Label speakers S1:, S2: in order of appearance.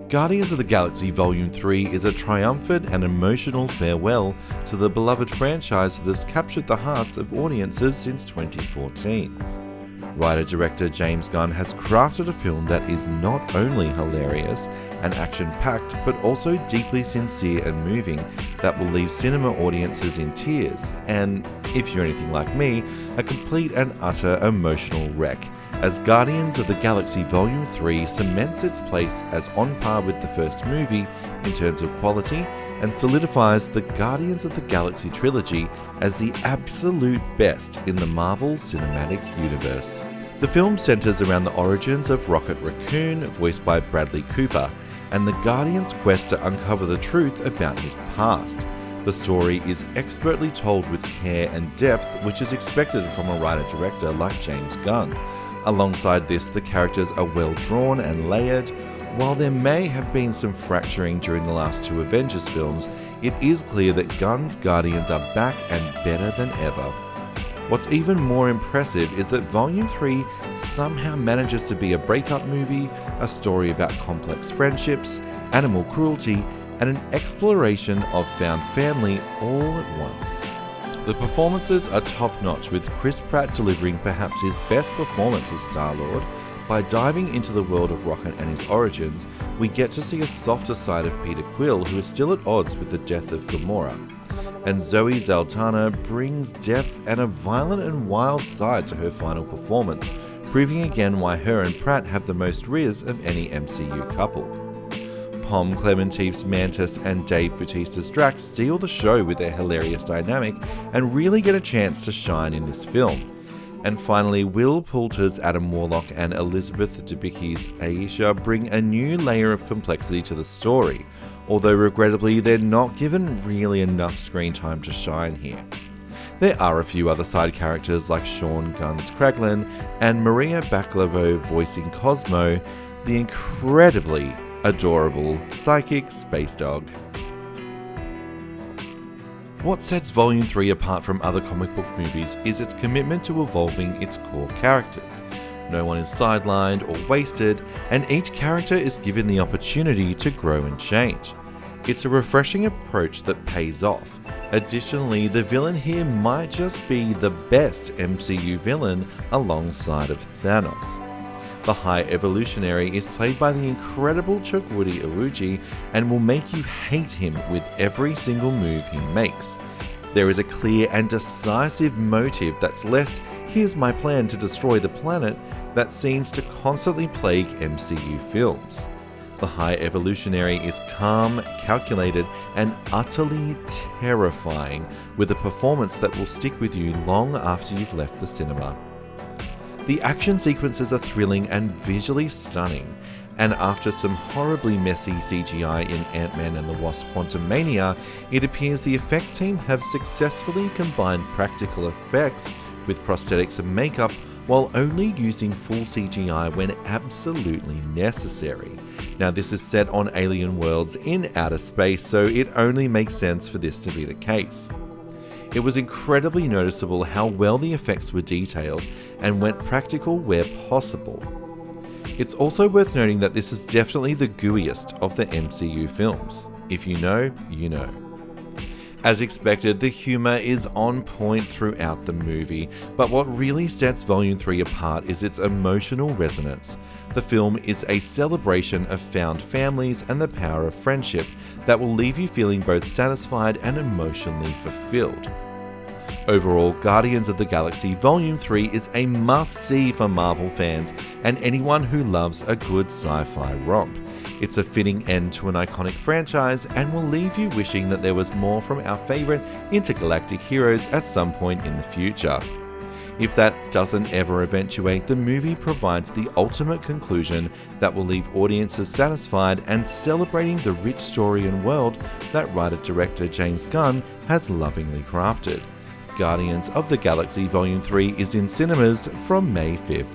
S1: Guardians of the Galaxy Vol. 3 is a triumphant and emotional farewell to the beloved franchise that has captured the hearts of audiences since 2014. Writer-director James Gunn has crafted a film that is not only hilarious and action-packed, but also deeply sincere and moving that will leave cinema audiences in tears and, if you're anything like me, a complete and utter emotional wreck, as Guardians of the Galaxy Vol. 3 cements its place as on par with the first movie in terms of quality and solidifies the Guardians of the Galaxy trilogy as the absolute best in the Marvel Cinematic Universe. The film centers around the origins of Rocket Raccoon, voiced by Bradley Cooper, and the Guardians' quest to uncover the truth about his past. The story is expertly told with care and depth, which is expected from a writer-director like James Gunn. Alongside this, the characters are well drawn and layered. While there may have been some fracturing during the last two Avengers films, it is clear that Gunn's Guardians are back and better than ever. What's even more impressive is that Vol. 3 somehow manages to be a breakup movie, a story about complex friendships, animal cruelty, and an exploration of found family all at once. The performances are top-notch, with Chris Pratt delivering perhaps his best performance as Star-Lord. By diving into the world of Rocket and his origins, we get to see a softer side of Peter Quill, who is still at odds with the death of Gamora. And Zoe Saldana brings depth and a violent and wild side to her final performance, proving again why her and Pratt have the most riz of any MCU couple. Pom Clementief's Mantis and Dave Bautista's Drax steal the show with their hilarious dynamic and really get a chance to shine in this film. And finally, Will Poulter's Adam Warlock and Elizabeth Debicki's Aisha bring a new layer of complexity to the story, although regrettably they're not given really enough screen time to shine here. There are a few other side characters like Sean Gunn's Kraglin and Maria Bakalova voicing Cosmo, the incredibly adorable psychic space dog. What sets Vol. 3 apart from other comic book movies is its commitment to evolving its core characters. No one is sidelined or wasted, and each character is given the opportunity to grow and change. It's a refreshing approach that pays off. Additionally, the villain here might just be the best MCU villain alongside of Thanos. The High Evolutionary is played by the incredible Chukwudi Iwuji and will make you hate him with every single move he makes. There is a clear and decisive motive that's less, "here's my plan to destroy the planet," that seems to constantly plague MCU films. The High Evolutionary is calm, calculated, and utterly terrifying, with a performance that will stick with you long after you've left the cinema. The action sequences are thrilling and visually stunning, and after some horribly messy CGI in Ant-Man and the Wasp: Quantumania, it appears the effects team have successfully combined practical effects with prosthetics and makeup while only using full CGI when absolutely necessary. Now, this is set on alien worlds in outer space, so it only makes sense for this to be the case. It was incredibly noticeable how well the effects were detailed and went practical where possible. It's also worth noting that this is definitely the gooeyest of the MCU films. If you know, you know. As expected, the humour is on point throughout the movie, but what really sets Vol. 3 apart is its emotional resonance. The film is a celebration of found families and the power of friendship that will leave you feeling both satisfied and emotionally fulfilled. Overall, Guardians of the Galaxy Vol. 3 is a must-see for Marvel fans and anyone who loves a good sci-fi romp. It's a fitting end to an iconic franchise and will leave you wishing that there was more from our favourite intergalactic heroes at some point in the future. If that doesn't ever eventuate, the movie provides the ultimate conclusion that will leave audiences satisfied and celebrating the rich story and world that writer-director James Gunn has lovingly crafted. Guardians of the Galaxy Vol. 3 is in cinemas from May 5th.